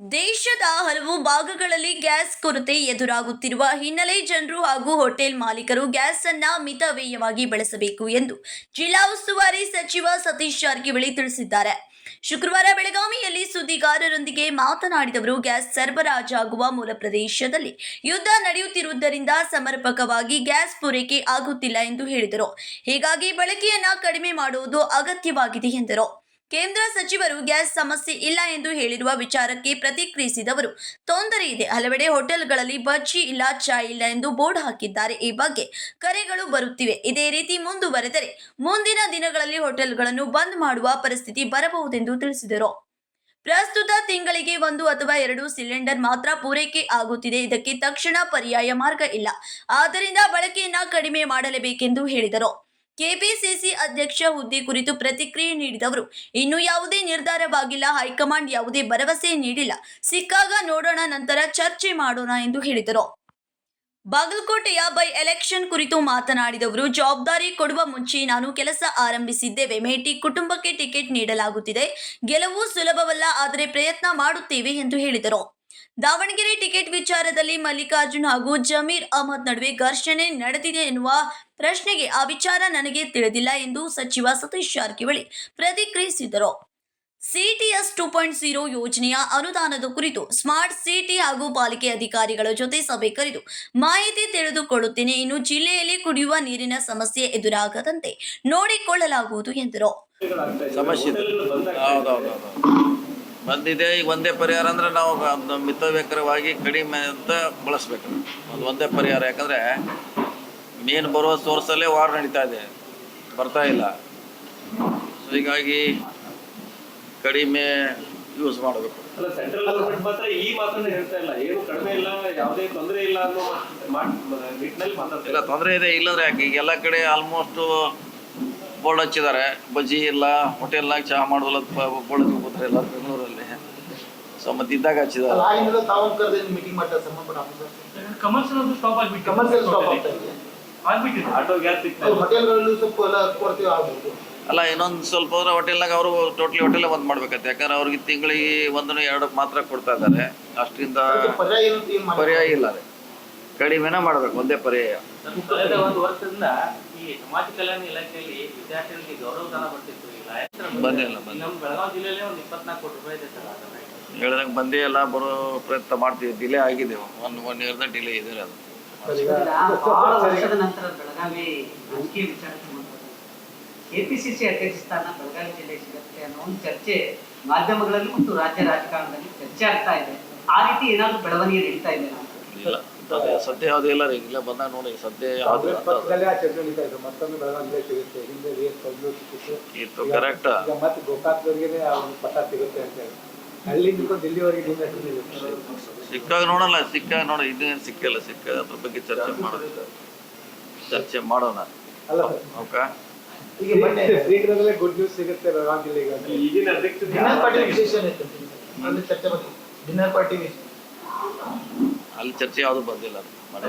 ದೇಶದ ಹಲವು ಭಾಗಗಳಲ್ಲಿ ಗ್ಯಾಸ್ ಕೊರತೆ ಎದುರಾಗುತ್ತಿರುವ ಹಿನ್ನೆಲೆ ಜನರು ಹಾಗೂ ಹೋಟೆಲ್ ಮಾಲೀಕರು ಗ್ಯಾಸ್ ಅನ್ನ ಮಿತವ್ಯಯವಾಗಿ ಬಳಸಬೇಕು ಎಂದು ಜಿಲ್ಲಾ ಉಸ್ತುವಾರಿ ಸಚಿವ ಸತೀಶ್ ಜಾರಕಿಹೊಳಿ ತಿಳಿಸಿದ್ದಾರೆ. ಶುಕ್ರವಾರ ಬೆಳಗಾವಿಯಲ್ಲಿ ಸುದ್ದಿಗಾರರೊಂದಿಗೆ ಮಾತನಾಡಿದವರು, ಗ್ಯಾಸ್ ಸರಬರಾಜಾಗುವ ಮೂಲ ಪ್ರದೇಶದಲ್ಲಿ ಯುದ್ಧ ನಡೆಯುತ್ತಿರುವುದರಿಂದ ಸಮರ್ಪಕವಾಗಿ ಗ್ಯಾಸ್ ಪೂರೈಕೆ ಆಗುತ್ತಿಲ್ಲ ಎಂದು ಹೇಳಿದರು. ಹೀಗಾಗಿ ಬಳಕೆಯನ್ನ ಕಡಿಮೆ ಮಾಡುವುದು ಅಗತ್ಯವಾಗಿದೆ ಎಂದರು. ಕೇಂದ್ರ ಸಚಿವರು ಗ್ಯಾಸ್ ಸಮಸ್ಯೆ ಇಲ್ಲ ಎಂದು ಹೇಳಿರುವ ವಿಚಾರಕ್ಕೆ ಪ್ರತಿಕ್ರಿಯಿಸಿದವರು, ತೊಂದರೆ ಇದೆ. ಹಲವೆಡೆ ಹೋಟೆಲ್ಗಳಲ್ಲಿ ಬಜ್ಜಿ ಇಲ್ಲ, ಚಾಯ್ ಇಲ್ಲ ಎಂದು ಬೋರ್ಡ್ ಹಾಕಿದ್ದಾರೆ. ಈ ಬಗ್ಗೆ ಕರೆಗಳು ಬರುತ್ತಿವೆ. ಇದೇ ರೀತಿ ಮುಂದುವರೆದರೆ ಮುಂದಿನ ದಿನಗಳಲ್ಲಿ ಹೋಟೆಲ್ಗಳನ್ನು ಬಂದ್ ಮಾಡುವ ಪರಿಸ್ಥಿತಿ ಬರಬಹುದೆಂದು ತಿಳಿಸಿದರು. ಪ್ರಸ್ತುತ ತಿಂಗಳಿಗೆ 1 ಅಥವಾ 2 ಸಿಲಿಂಡರ್ ಮಾತ್ರ ಪೂರೈಕೆ ಆಗುತ್ತಿದೆ. ಇದಕ್ಕೆ ತಕ್ಷಣ ಪರ್ಯಾಯ ಮಾರ್ಗ ಇಲ್ಲ. ಆದ್ದರಿಂದ ಬಳಕೆಯನ್ನ ಕಡಿಮೆ ಮಾಡಲೇಬೇಕೆಂದು ಹೇಳಿದರು. ಕೆಪಿಸಿಸಿ ಅಧ್ಯಕ್ಷ ಹುದ್ದೆ ಕುರಿತು ಪ್ರತಿಕ್ರಿಯೆ ನೀಡಿದವರು, ಇನ್ನೂ ಯಾವುದೇ ನಿರ್ಧಾರವಾಗಿಲ್ಲ. ಹೈಕಮಾಂಡ್ ಯಾವುದೇ ಭರವಸೆ ನೀಡಿಲ್ಲ. ಸಿಕ್ಕಾಗ ನೋಡೋಣ, ನಂತರ ಚರ್ಚೆ ಮಾಡೋಣ ಎಂದು ಹೇಳಿದರು. ಬಾಗಲಕೋಟೆಯ ಬೈ ಎಲೆಕ್ಷನ್ ಕುರಿತು ಮಾತನಾಡಿದವರು, ಜವಾಬ್ದಾರಿ ಕೊಡುವ ಮುಂಚೆ ನಾನು ಕೆಲಸ ಆರಂಭಿಸಿದ್ದೇವೆ. ಮೇಟಿ ಕುಟುಂಬಕ್ಕೆ ಟಿಕೆಟ್ ನೀಡಲಾಗುತ್ತಿದೆ. ಗೆಲುವು ಸುಲಭವಲ್ಲ, ಆದರೆ ಪ್ರಯತ್ನ ಮಾಡುತ್ತೇವೆ ಎಂದು ಹೇಳಿದರು. ದಾವಣಗೆರೆ ಟಿಕೆಟ್ ವಿಚಾರದಲ್ಲಿ ಮಲ್ಲಿಕಾರ್ಜುನ್ ಹಾಗೂ ಜಮೀರ್ ಅಹಮದ್ ನಡುವೆ ಘರ್ಷಣೆ ನಡೆದಿದೆ ಎನ್ನುವ ಪ್ರಶ್ನೆಗೆ ಆ ವಿಚಾರ ನನಗೆ ತಿಳಿದಿಲ್ಲ ಎಂದು ಸಚಿವ ಸತೀಶ್ ಜಾರಕಿಹೊಳಿ ಪ್ರತಿಕ್ರಿಯಿಸಿದರು. ಸಿಟಿಎಸ್ 2.0 ಯೋಜನೆಯ ಅನುದಾನದ ಕುರಿತು ಸ್ಮಾರ್ಟ್ ಸಿಟಿ ಹಾಗೂ ಪಾಲಿಕೆ ಅಧಿಕಾರಿಗಳ ಜೊತೆ ಸಭೆ ಕರೆದು ಮಾಹಿತಿ ತಿಳಿದುಕೊಳ್ಳುತ್ತೇನೆ. ಇನ್ನು ಜಿಲ್ಲೆಯಲ್ಲಿ ಕುಡಿಯುವ ನೀರಿನ ಸಮಸ್ಯೆ ಎದುರಾಗದಂತೆ ನೋಡಿಕೊಳ್ಳಲಾಗುವುದು ಎಂದರು. ಬಂದಿದೆ. ಈಗ ಒಂದೇ ಪರಿಹಾರ ಅಂದರೆ ನಾವು ಮಿತವ್ಯಯವಾಗಿ ಕಡಿಮೆ ಅಂತ ಬಳಸ್ಬೇಕು. ಅದು ಒಂದೇ ಪರಿಹಾರ. ಯಾಕಂದರೆ ಮೇನ್ ಬರುವ ಸೋರ್ಸಲ್ಲೇ ವಾರ್ ನಡೀತಾ ಇದೆ, ಬರ್ತಾ ಇಲ್ಲ. ಸೊ ಹೀಗಾಗಿ ಕಡಿಮೆ ಯೂಸ್ ಮಾಡಬೇಕು. ಸೆಂಟ್ರಲ್ ಗವರ್ಮೆಂಟ್ ಮಾತ್ರ ಈ ಮಾತನ್ನ ಹೇಳ್ತಾ ಇಲ್ಲ, ಏನು ಕಡಿಮೆ ಇಲ್ಲ, ಯಾವುದೇ ತೊಂದರೆ ಇಲ್ಲ ಅನ್ನೋ ನಿಟ್ಟಿನಲ್ಲಿ ಮಾತಾಡ್ತಾ ಇಲ್ಲ. ತೊಂದರೆ ಇದೆ ಇಲ್ಲಂದ್ರೆ ಯಾಕೆ? ಈಗ ಎಲ್ಲ ಕಡೆ ಆಲ್ಮೋಸ್ಟ್ ಬೋರ್ಡ್ ಹಚ್ಚಿದ್ದಾರೆ. ಬಜ್ಜಿ ಇಲ್ಲ, ಹೋಟೆಲ್ನಾಗ ಚಹಾ ಮಾಡೋದಿಲ್ಲ, ಬೋರ್ಡ್ ಹಚ್ಚಿಬಿಟ್ರೆ ಎಲ್ಲ ಬೆಂಗಳೂರಲ್ಲಿ. ಸೊ ಮತ್ತೆ ಇದ್ದಾಗ ಹಚ್ಚಿದ್ದಾರೆ. ಅಲ್ಲ, ಇನ್ನೊಂದು ಸ್ವಲ್ಪ ಹೋದ್ರೆ ಹೋಟೆಲ್ನಾಗ ಅವರು ಟೋಟಲಿ ಹೋಟೆಲ್ ಬಂದ್ ಮಾಡ್ಬೇಕಂತೆ. ಯಾಕಂದ್ರೆ ಅವ್ರಿಗೆ ತಿಂಗಳಿಗೆ 1-2 ಮಾತ್ರ ಕೊಡ್ತಾ ಇದ್ದಾರೆ. ಅಷ್ಟರಿಂದ ಪರ್ಯಾಯ ಇಲ್ಲ, ರೀ, ಕಡಿಮೆನ ಮಾಡ್ಬೇಕು. ಒಂದೇ ಪರ್ಯಾಯ. ಒಂದು ವರ್ಷದಿಂದ ಈ ಸಮಾಜ ಕಲ್ಯಾಣ ಇಲಾಖೆಯಲ್ಲಿ ವಿದ್ಯಾರ್ಥಿಗಳಿಗೆ ಗೌರವಧನ ಬರ್ತಿತ್ತು. ಬಂದಿಲ್ಲ. ನಮ್ಮ ಬೆಳಗಾವಿ ಜಿಲ್ಲೆಯಲ್ಲಿ ಒಂದು 24 ಕೋಟಿ ರೂಪಾಯಿ ಇದೆ ಸರ್. ಹೇಳ್ದಂಗೆ ಬಂದೇ ಇಲ್ಲ. ಬರೋ ಪ್ರಯತ್ನ ಮಾಡ್ತೀವಿ. ಡಿಲೇ ಆಗಿದೆ. 1 ಇಯರ್ದ ಡಿಲೇ ಇದೆ. ಅದು ಬಹಳ ವರ್ಷದ ನಂತರ ಬೆಳಗಾವಿ ರಾಜಕೀಯ ವಿಚಾರಕ್ಕೆ ಕೆಪಿಸಿಸಿ ಅಧ್ಯಕ್ಷ ಸ್ಥಾನ ಬೆಳಗಾವಿ ಜಿಲ್ಲೆ ಸಿಗುತ್ತೆ ಅನ್ನೋ ಒಂದು ಚರ್ಚೆ ಮಾಧ್ಯಮಗಳಲ್ಲಿ ಮತ್ತು ರಾಜ್ಯ ರಾಜಕಾರಣದಲ್ಲಿ ಚರ್ಚೆ ಆಗ್ತಾ ಇದೆ. ಆ ರೀತಿ ಏನಾದ್ರು ಬೆಳವಣಿಗೆ ನಡೀತಾ ಇದೆ? ಇಲ್ಲ, ಸದ್ಯ ಯಾವುದೂ ಇಲ್ಲ ರೀ. ಇಲ್ಲ ಬಂದಾಗ ನೋಡಿ, ಸದ್ಯ ಯಾವುದು ಇತ್ತು ಕರೆಕ್ಟ್. ಸಿಕ್ಕಾಗ ನೋಡಲ್ಲ, ಸಿಕ್ಕಾಗ ನೋಡಿ. ಇದೇನು ಸಿಕ್ಕಿಲ್ಲ. ಸಿಕ್ಕಾಗ ಅದ್ರ ಬಗ್ಗೆ ಚರ್ಚೆ ಮಾಡೋಣ. ಓಕೆ, ಗುಡ್ ನ್ಯೂಸ್ ಸಿಗುತ್ತೆ ಬೆಳಗಾವಿ ಜಿಲ್ಲೆಗೆ. ಈಗಿನ ಅಧ್ಯಕ್ಷ ಅಲ್ಲಿ ಚರ್ಚೆ ಯಾವುದು ಬಂದಿಲ್ಲ. ಇಲ್ಲ,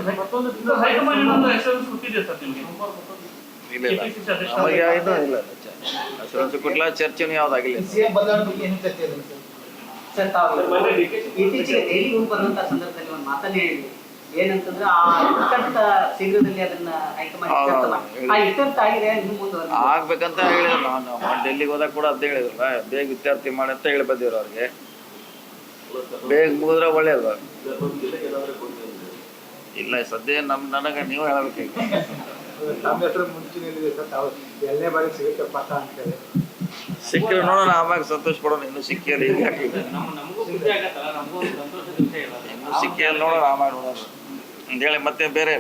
ನಮಗೆ ಇನ್ನೂ ಇಲ್ಲ. ಅಶ್ಯೂರೆನ್ಸ್ ಕೊಟ್ಟಿಲ್ಲ. ಚರ್ಚೆನೂ ಯಾವ್ದಾಗಿಲ್ಲ. ಇತ್ತೀಚೆಗೆ ದೆಹಲಿಗೆ ಬರುವಂತಹ ಸಂದರ್ಭದಲ್ಲಿ ಒಂದು ಮಾತನ್ನೇ ಹೇಳಿದೆ. ಏನಂತಂದ್ರೆ ಆ ಇತ್ಯರ್ಥ ಶೀಘ್ರದಲ್ಲಿ ಅದನ್ನ ಹೈಕಮಾಂಡ್ ಆ ಇತ್ಯರ್ಥ ಆಗಿದೆ, ಇನ್ನು ಮುಂದೆ ಆಗ್ಬೇಕಂತ ಹೇಳಿದ್ರು. ನಾವು ಡೆಲ್ಲಿಗೆ ಹೋದಾಗ ಕೂಡ ಅದೇ ಹೇಳಿದ್ರಲ್ಲ, ಬೇಗ ಇತ್ಯರ್ಥಿ ಮಾಡಿ ಅಂತ ಹೇಳಿ ಬಂದಿದ್ರು ಅವ್ರಿಗೆ. ಬೇಗ ಮುಗಿದ್ರೆ ಒಳ್ಳೇದು. ಇಲ್ಲ, ಸದ್ಯ ನನಗೆ ನೀವು ಹೇಳಬೇಕು. ಸಿಕ್ಕರೆ ನೋಡೋಣ, ಆಮ್ಯಾಗ ಸಂತೋಷ ಪಡೋಣ. ಇನ್ನು ಸಿಕ್ಕಿಲ್ಲ. ಈಗ ಇನ್ನು ಸಿಕ್ಕಿಲ್ಲ, ನೋಡೋಣ, ಆಮ್ಯಾಗ ನೋಡೋಣ ಅಂತ ಹೇಳಿ. ಮತ್ತೆ ಬೇರೆ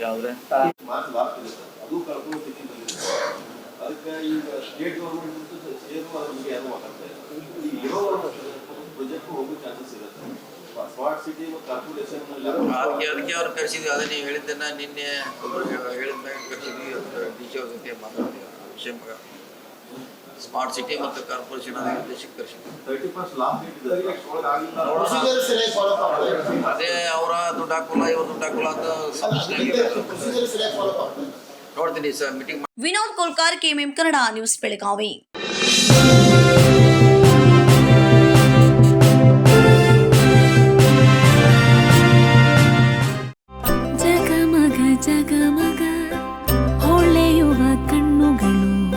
ಯಾವ್ದ್ರೆ ಅದಕ್ಕೆ ಈಗ ಸ್ಟೇಟ್ ಗವರ್ಮೆಂಟ್ ಸೇರು ಅದ್ರ ಬಗ್ಗೆ ಯಾರು ಮಾತಾಡ್ತಾ ಇಲ್ಲ. ಪ್ರೊಜೆಕ್ಟ್ ಹೋಗೋ ಚಾನ್ಸಸ್ ಇರುತ್ತೆ. ಸ್ಮಾರ್ಟ್ ಸಿಟಿ ಮತ್ತು ಕಾರ್ಪೊರೇಷನ್ ಅದಕ್ಕೆ ಅವ್ರು ಕರೆಸಿದ್ವಿ. ಅದೇ ನೀವು ಹೇಳಿದ್ದನ್ನ ನಿನ್ನೆ ಹೇಳಿದ ಮ್ಯಾಗ ಕರೆಸಿದ್ವಿ. ಡಿ.ಸಿ ಅವ್ರ ಜೊತೆ ಮಾತಾಡ್ತೀವಿ ವಿಷಯ. ಸ್ಮಾರ್ಟ್ ಸಿಟಿ ಮತ್ತು ಕಾರ್ಪೊರೇಷನ್ ಉದ್ದೇಶಕ್ಕೆ ಕರೆಸಿದ್ವಿ. 31st ಲಾಸ್ಟ್ ಡೇಟ್ ಇದೆ. ಅದೇ ಅವರ ದುಡ್ಡು ಹಾಕೋಲ್ಲ, ಇವ್ರ ದುಡ್ಡು ಹಾಕೋಲ್ಲ ಅಂತ ನೋಡ್ತೀನಿ sir. Meeting. Vinod Kolkar, KMM Kannada news, Belagavi. ಜಗಮಗ ಜಗಮಗ ಹೊಳೆಯುವ ಕಣ್ಣುಗಳು,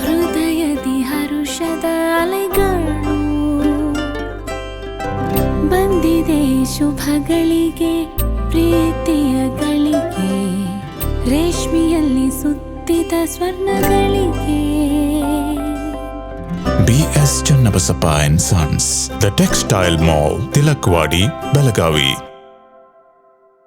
ಹೃದಯದಿ ಹರುಷದ ಅಲೆಗಳು. ಬಂದಿದೆ ಶುಭಗಳಿಗೆ ಪ್ರೀತಿಯ ಗಳಿಗೆ, ರೇಷ್ಮೆಯಲ್ಲಿ ಸುತ್ತಿದ ಸ್ವರ್ಣಗಳಿಗೆ. BS Channabasappa and Sons, The Textile Mall, Tilakvadi, Belagavi.